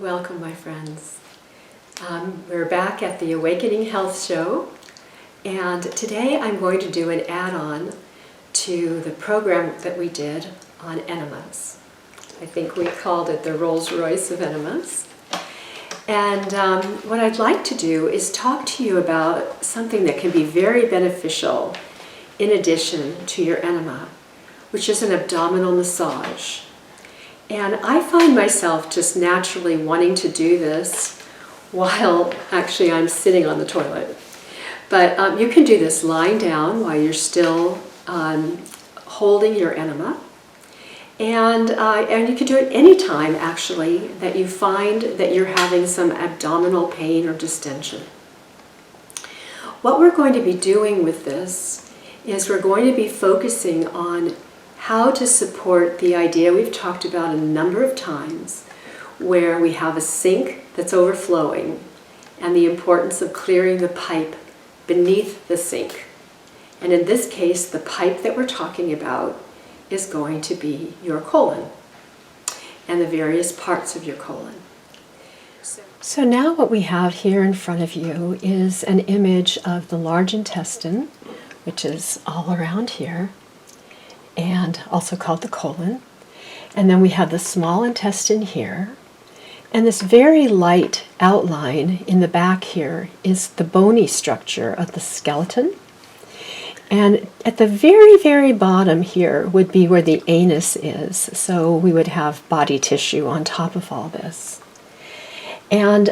Welcome, my friends. We're back at the Awakening Health Show, and today I'm going to do an add-on to the program that we did on enemas. I think we called it the Rolls-Royce of enemas. And what I'd like to do is talk to you about something that can be very beneficial in addition to your enema, which is an abdominal massage. And I find myself just naturally wanting to do this while actually I'm sitting on the toilet. But you can do this lying down while you're still holding your enema. And you can do it anytime, actually, that you find that you're having some abdominal pain or distension. What we're going to be doing with this is we're going to be focusing on how to support the idea we've talked about a number of times, where we have a sink that's overflowing and the importance of clearing the pipe beneath the sink. And in this case, the pipe that we're talking about is going to be your colon and the various parts of your colon. So now what we have here in front of you is an image of the large intestine, which is all around here, and also called the colon. And then we have the small intestine here. And this very light outline in the back here is the bony structure of the skeleton. And at the very, very bottom here would be where the anus is. So we would have body tissue on top of all this. And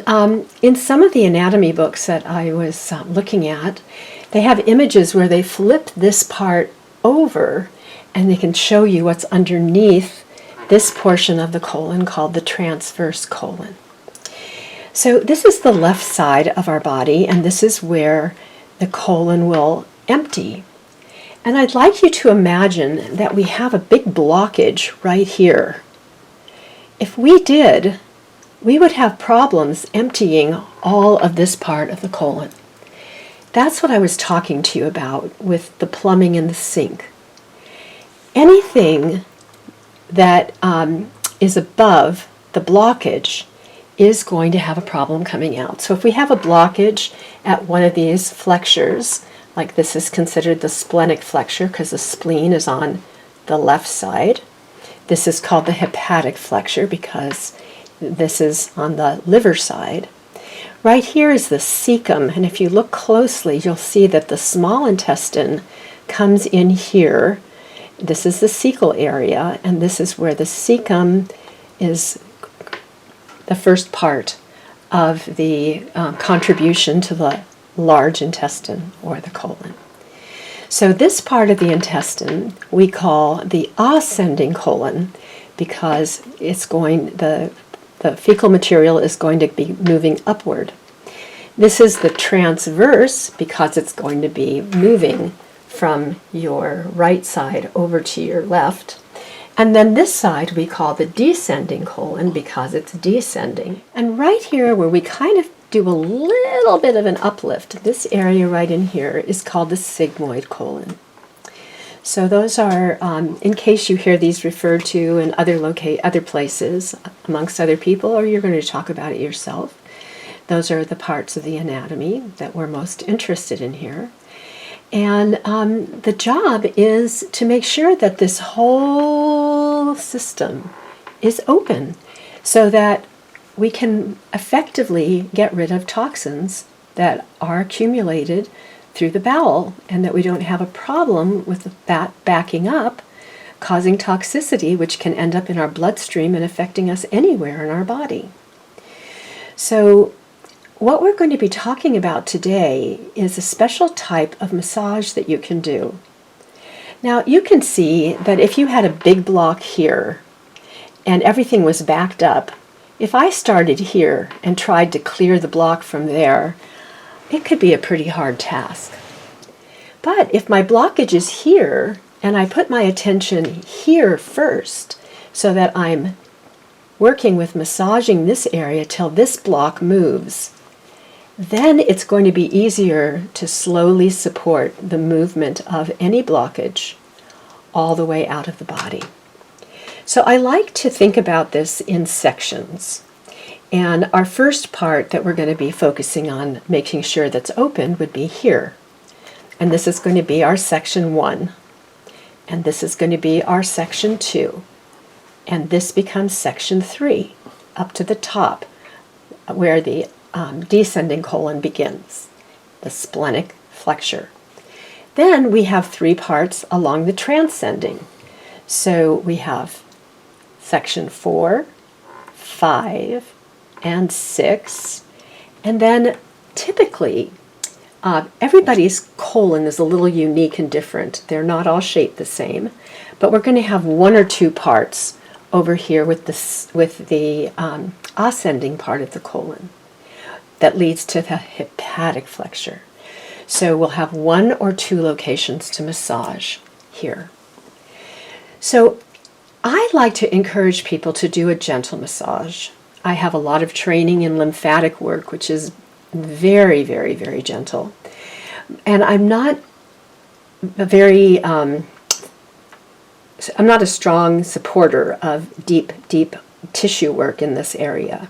in some of the anatomy books that I was looking at, they have images where they flip this part over and they can show you what's underneath this portion of the colon called the transverse colon. So this is the left side of our body, and this is where the colon will empty. And I'd like you to imagine that we have a big blockage right here. If we did, we would have problems emptying all of this part of the colon. That's what I was talking to you about with the plumbing in the sink. Anything that is above the blockage is going to have a problem coming out. So if we have a blockage at one of these flexures, like this is considered the splenic flexure because the spleen is on the left side. This is called the hepatic flexure because this is on the liver side. Right here is the cecum, and if you look closely, you'll see that the small intestine comes in here. This is the cecal area, and this is where the cecum is the first part of the contribution to the large intestine or the colon. So this part of the intestine we call the ascending colon because it's going, the fecal material is going to be moving upward. This is the transverse because it's going to be moving from your right side over to your left. And then this side we call the descending colon because it's descending. And right here where we kind of do a little bit of an uplift, this area right in here is called the sigmoid colon. So those are, in case you hear these referred to in other places amongst other people, or you're going to talk about it yourself, those are the parts of the anatomy that we're most interested in here. And the job is to make sure that this whole system is open so that we can effectively get rid of toxins that are accumulated through the bowel and that we don't have a problem with that backing up, causing toxicity, which can end up in our bloodstream and affecting us anywhere in our body. So what we're going to be talking about today is a special type of massage that you can do. Now you can see that if you had a big block here and everything was backed up, if I started here and tried to clear the block from there, it could be a pretty hard task. But if my blockage is here and I put my attention here first so that I'm working with massaging this area till this block moves, then it's going to be easier to slowly support the movement of any blockage all the way out of the body. So I like to think about this in sections. And our first part that we're going to be focusing on making sure that's open would be here. And this is going to be our section 1. And this is going to be our section 2. And this becomes section 3, up to the top, where the descending colon begins, the splenic flexure. Then we have 3 parts along the transcending. So we have section 4, 5, and 6. And then typically, everybody's colon is a little unique and different. They're not all shaped the same. But we're going to have 1 or 2 parts over here with the ascending part of the colon that leads to the hepatic flexure. So we'll have 1 or 2 locations to massage here. So I like to encourage people to do a gentle massage. I have a lot of training in lymphatic work, which is very, very, very gentle. And I'm not a strong supporter of deep tissue work in this area.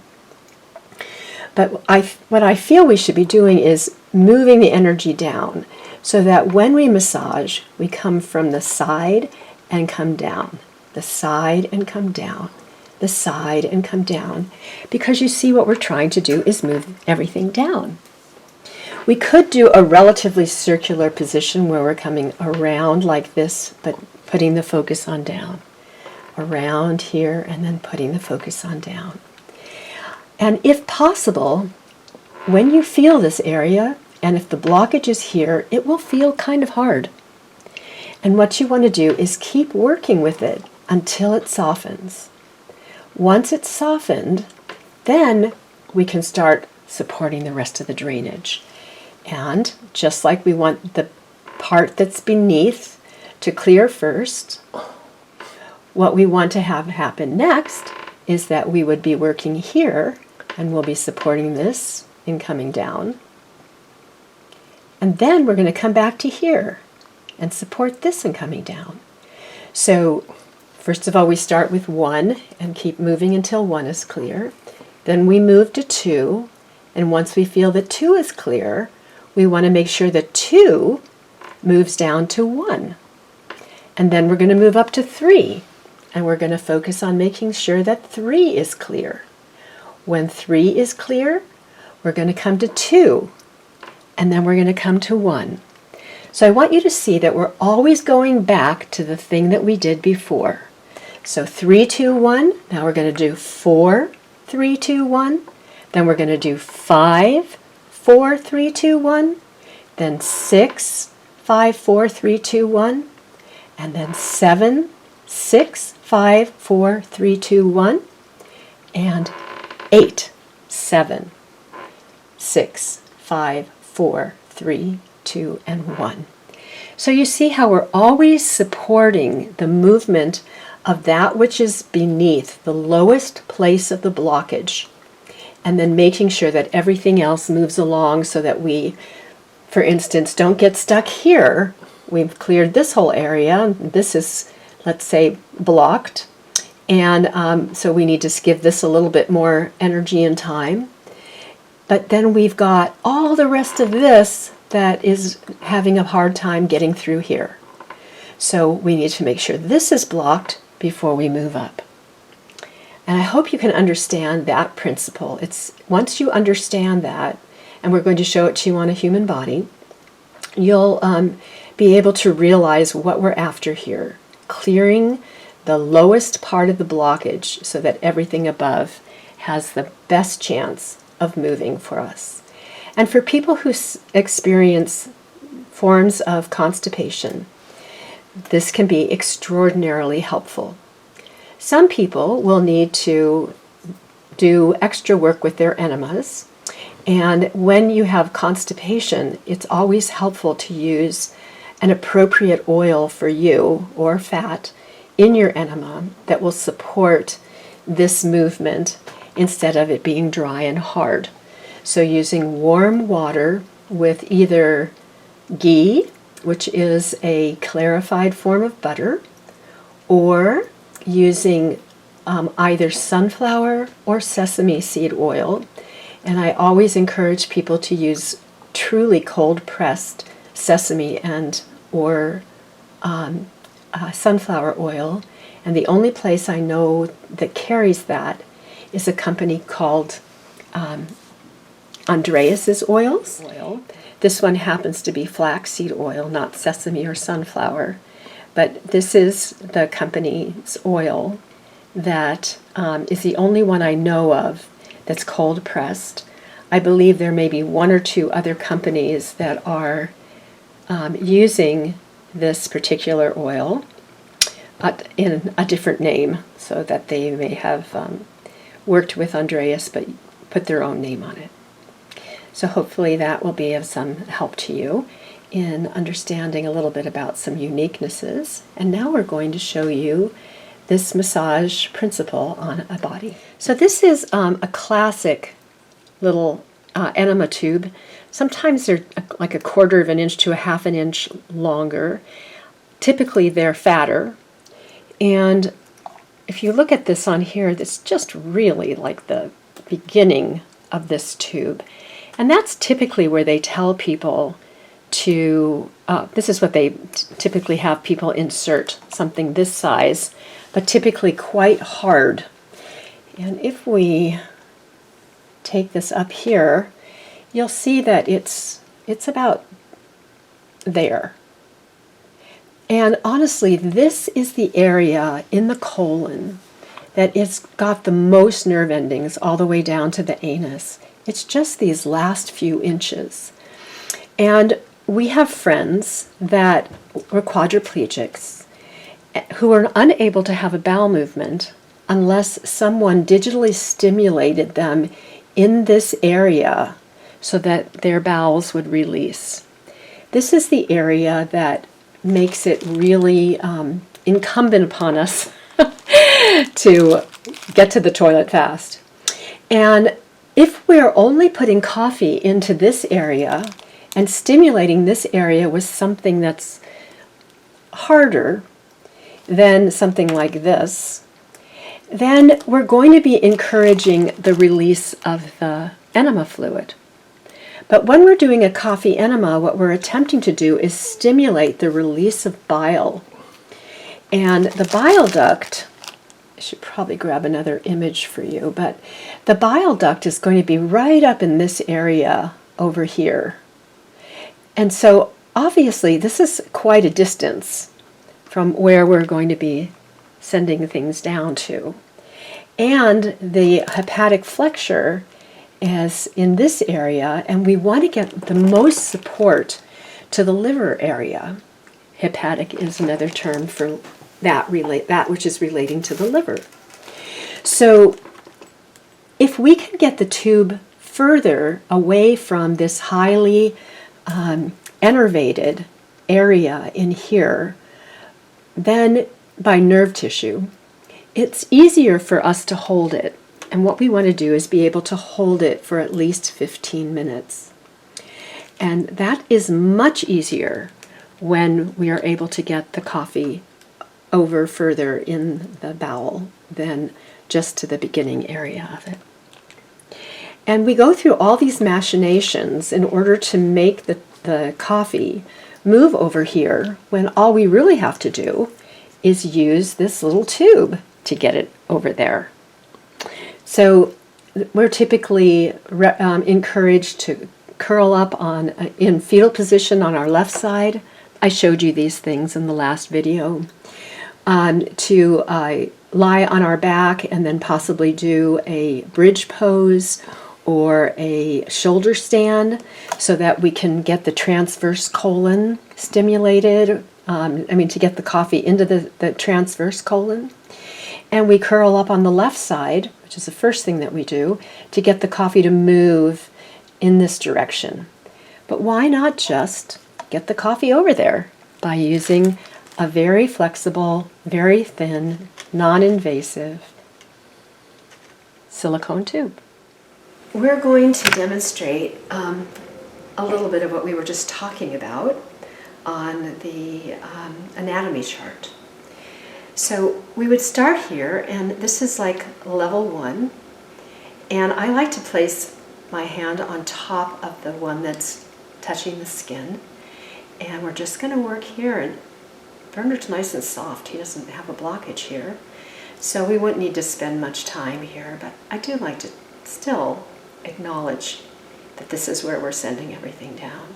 But what I feel we should be doing is moving the energy down so that when we massage, we come from the side and come down, the side and come down, the side and come down, because you see what we're trying to do is move everything down. We could do a relatively circular position where we're coming around like this, but putting the focus on down, around here, and then putting the focus on down. And if possible, when you feel this area, and if the blockage is here, it will feel kind of hard. And what you want to do is keep working with it until it softens. Once it's softened, then we can start supporting the rest of the drainage. And just like we want the part that's beneath to clear first, what we want to have happen next is that we would be working here, and we'll be supporting this in coming down. And then we're going to come back to here and support this in coming down. So first of all, we start with 1 and keep moving until 1 is clear. Then we move to 2, and once we feel that 2 is clear, we want to make sure that 2 moves down to 1. And then we're going to move up to 3, and we're going to focus on making sure that 3 is clear. When 3 is clear, we're going to come to 2, and then we're going to come to 1. So I want you to see that we're always going back to the thing that we did before. So 3, 2, 1. Now we're going to do 4, 3, 2, 1. Then we're going to do 5, 4, 3, 2, 1. Then 6, 5, 4, 3, 2, 1. And then 7, 6, 5, 4, 3, 2, 1. And 8, 7, 6, 5, 4, 3, 2, and 1. So you see how we're always supporting the movement of that which is beneath the lowest place of the blockage, and then making sure that everything else moves along so that we, for instance, don't get stuck here. We've cleared this whole area. This is, let's say, blocked, and so we need to give this a little bit more energy and time. But then we've got all the rest of this that is having a hard time getting through here. So we need to make sure this is blocked before we move up. And I hope you can understand that principle. It's once you understand that, and we're going to show it to you on a human body, you'll be able to realize what we're after here, clearing the lowest part of the blockage so that everything above has the best chance of moving for us. And for people who experience forms of constipation, this can be extraordinarily helpful. Some people will need to do extra work with their enemas, and when you have constipation, it's always helpful to use an appropriate oil for you, or fat, in your enema that will support this movement instead of it being dry and hard. So using warm water with either ghee, which is a clarified form of butter, or using either sunflower or sesame seed oil. And I always encourage people to use truly cold pressed sesame and or sunflower oil. And the only place I know that carries that is a company called Andreas's Oils. This one happens to be flaxseed oil, not sesame or sunflower. But this is the company's oil that is the only one I know of that's cold pressed. I believe there may be one or two other companies that are using this particular oil in a different name, so that they may have worked with Andreas but put their own name on it. So hopefully that will be of some help to you in understanding a little bit about some uniquenesses. And now we're going to show you this massage principle on a body. So this is a classic little enema tube. Sometimes they're like 1/4 of an inch to 1/2 an inch longer. Typically they're fatter. And if you look at this on here, that's just really like the beginning of this tube. And that's typically where they tell people to, this is what they typically have people insert, something this size, but typically quite hard. And if we take this up here, you'll see that it's about there. And honestly, this is the area in the colon that it's got the most nerve endings all the way down to the anus. It's just these last few inches. And we have friends that were quadriplegics who are unable to have a bowel movement unless someone digitally stimulated them in this area so that their bowels would release. This is the area that makes it really incumbent upon us to get to the toilet fast. And if we're only putting coffee into this area and stimulating this area with something that's harder than something like this, then we're going to be encouraging the release of the enema fluid. But when we're doing a coffee enema, what we're attempting to do is stimulate the release of bile. And the bile duct, I should probably grab another image for you, but the bile duct is going to be right up in this area over here. And so obviously this is quite a distance from where we're going to be sending things down to. And the hepatic flexure is in this area, and we want to get the most support to the liver area. Hepatic is another term for that which is relating to the liver. So if we can get the tube further away from this highly innervated area in here, then by nerve tissue, it's easier for us to hold it. And what we want to do is be able to hold it for at least 15 minutes. And that is much easier when we are able to get the coffee over further in the bowel than just to the beginning area of it. And we go through all these machinations in order to make the coffee move over here, when all we really have to do is use this little tube to get it over there. So we're typically encouraged to curl up in fetal position on our left side. I showed you these things in the last video. To lie on our back and then possibly do a bridge pose or a shoulder stand so that we can get the transverse colon stimulated, to get the coffee into the transverse colon. And we curl up on the left side, which is the first thing that we do, to get the coffee to move in this direction. But why not just get the coffee over there by using a very flexible, very thin, non-invasive silicone tube? We're going to demonstrate a little bit of what we were just talking about on the anatomy chart. So we would start here, and this is like level 1. And I like to place my hand on top of the one that's touching the skin. And we're just going to work here. And Bernard's nice and soft. He doesn't have a blockage here. So we wouldn't need to spend much time here. But I do like to still acknowledge that this is where we're sending everything down.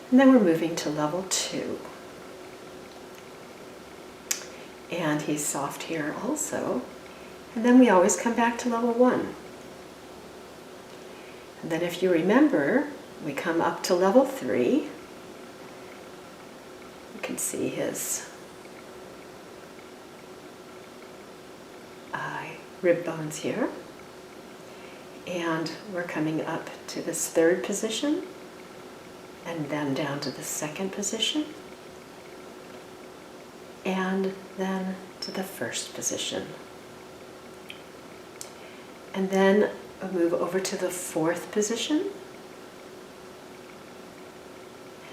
And then we're moving to level 2. And he's soft here also. And then we always come back to level 1. And then if you remember, we come up to level 3. You can see his rib bones here. And we're coming up to this 3rd position, and then down to the 2nd position, and then to the 1st position. And then we'll move over to the 4th position.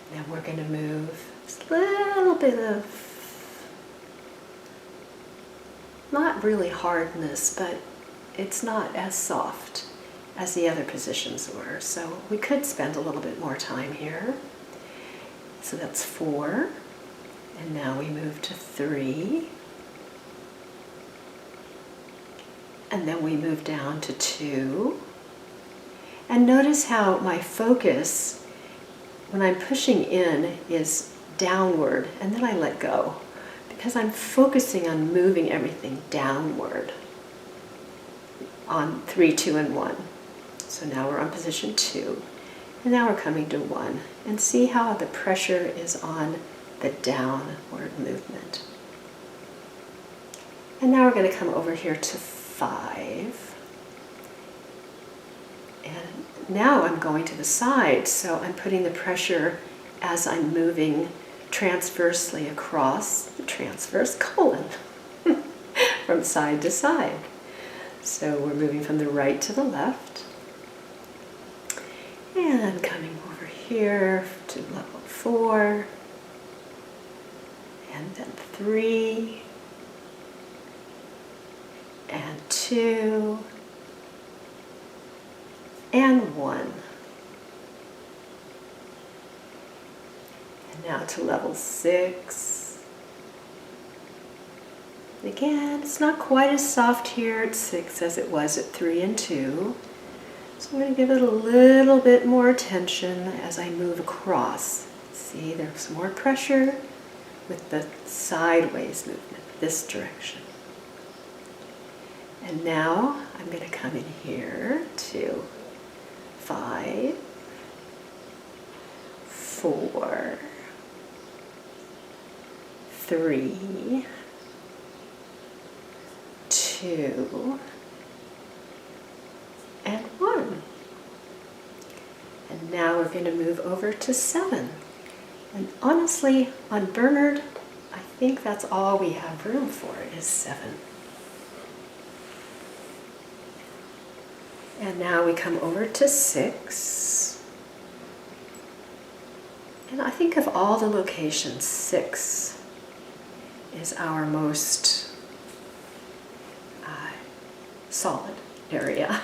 And then we're going to move just a little bit of, not really hardness, but it's not as soft as the other positions were. So we could spend a little bit more time here. So that's 4. And now we move to 3. And then we move down to 2. And notice how my focus, when I'm pushing in, is downward, and then I let go, because I'm focusing on moving everything downward on 3, 2, and 1. So now we're on position 2, and now we're coming to 1. And see how the pressure is on the downward movement. And now we're going to come over here to 5. And now I'm going to the side, so I'm putting the pressure as I'm moving transversely across the transverse colon from side to side. So we're moving from the right to the left. And coming over here to level 4. And then 3. And 2. And 1. And now to level 6. And again, it's not quite as soft here at 6 as it was at 3 and 2. So I'm going to give it a little bit more attention as I move across. See, there's more pressure with the sideways movement, this direction. And now I'm going to come in here to 5, 4, 3, 2, and 1. And now we're going to move over to 7. And honestly, on Bernard, I think that's all we have room for is 7. And now we come over to 6. And I think of all the locations, 6 is our most solid area.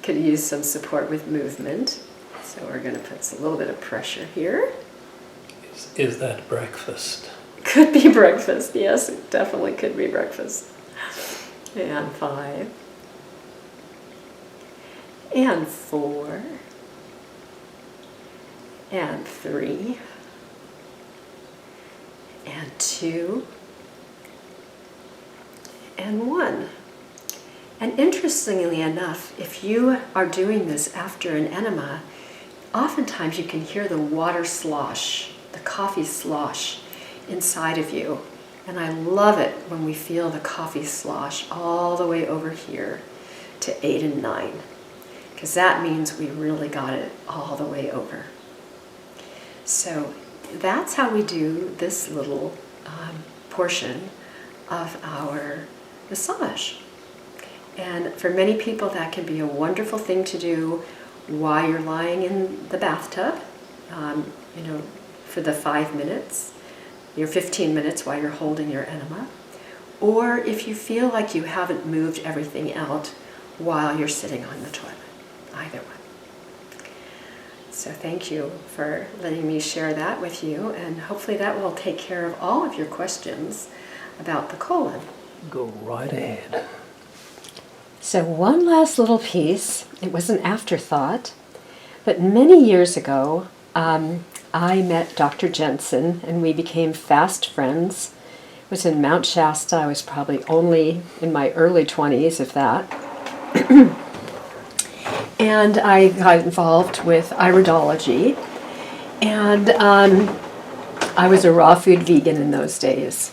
Could use some support with movement. So we're going to put a little bit of pressure here. Is that breakfast? Could be breakfast, yes, it definitely could be breakfast. And 5. And 4. And 3. And 2. And 1. And interestingly enough, if you are doing this after an enema, oftentimes you can hear the water slosh, the coffee slosh inside of you. And I love it when we feel the coffee slosh all the way over here to 8 and 9, because that means we really got it all the way over. So that's how we do this little portion of our massage. And for many people, that can be a wonderful thing to do while you're lying in the bathtub, for the 5 minutes. your 15 minutes while you're holding your enema, or if you feel like you haven't moved everything out while you're sitting on the toilet. Either one. So thank you for letting me share that with you, and hopefully that will take care of all of your questions about the colon. Go right ahead. So one last little piece, it was an afterthought, but many years ago I met Dr. Jensen and we became fast friends. It was in Mount Shasta. I was probably only in my early 20s, if that. And I got involved with iridology, and I was a raw food vegan in those days.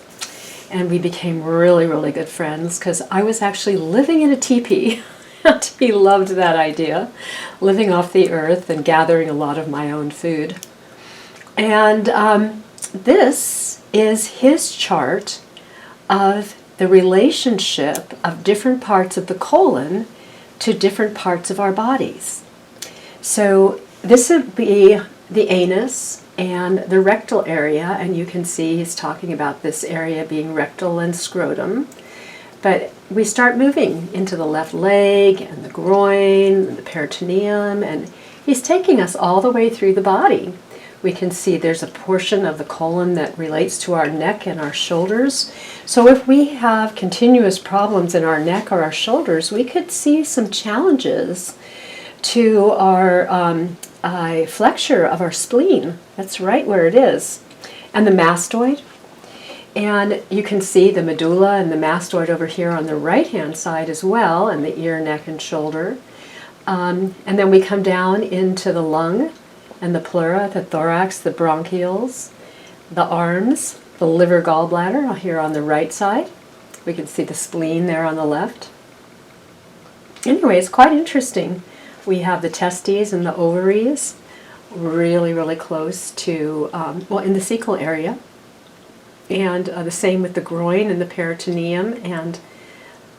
And we became really, really good friends because I was actually living in a teepee. He loved that idea, living off the earth and gathering a lot of my own food. And this is his chart of the relationship of different parts of the colon to different parts of our bodies. So this would be the anus and the rectal area, and you can see he's talking about this area being rectal and scrotum. But we start moving into the left leg and the groin and the peritoneum, and he's taking us all the way through the body. We can see there's a portion of the colon that relates to our neck and our shoulders. So if we have continuous problems in our neck or our shoulders, we could see some challenges to our flexure of our spleen. That's right where it is. And the mastoid. And you can see the medulla and the mastoid over here on the right-hand side as well, and the ear, neck, and shoulder. And then we come down into the lung and the pleura, the thorax, the bronchioles, the arms, the liver, gallbladder here on the right side. We can see the spleen there on the left. Anyway, it's quite interesting. We have the testes and the ovaries really, really close to, in the cecal area. And the same with the groin and the peritoneum and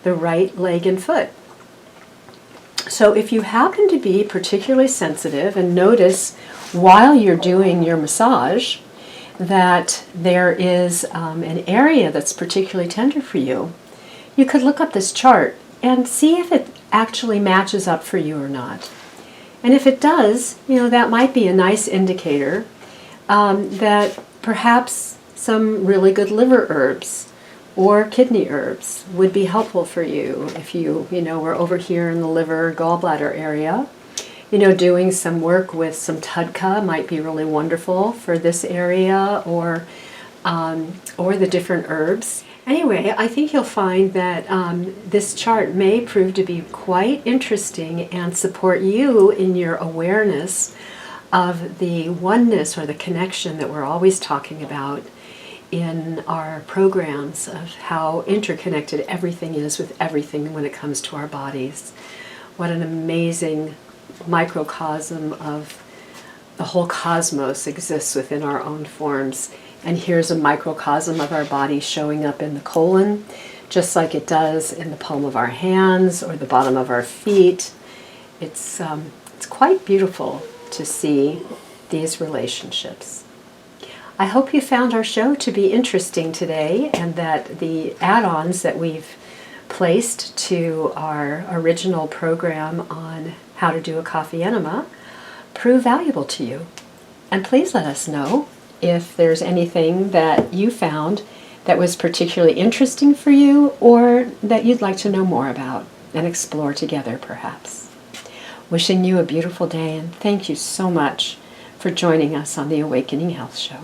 the right leg and foot. So if you happen to be particularly sensitive and notice while you're doing your massage that there is an area that's particularly tender for you, you could look up this chart and see if it actually matches up for you or not. And if it does, that might be a nice indicator that perhaps some really good liver herbs or kidney herbs would be helpful for you if you were over here in the liver gallbladder area. Doing some work with some tudka might be really wonderful for this area, or the different herbs. Anyway, I think you'll find that this chart may prove to be quite interesting and support you in your awareness of the oneness or the connection that we're always talking about in our programs, of how interconnected everything is with everything when it comes to our bodies. What an amazing microcosm of the whole cosmos exists within our own forms. And here's a microcosm of our body showing up in the colon, just like it does in the palm of our hands or the bottom of our feet. It's quite beautiful to see these relationships. I hope you found our show to be interesting today, and that the add-ons that we've placed to our original program on how to do a coffee enema prove valuable to you. And please let us know if there's anything that you found that was particularly interesting for you, or that you'd like to know more about and explore together perhaps. Wishing you a beautiful day, and thank you so much for joining us on the Awakening Health Show.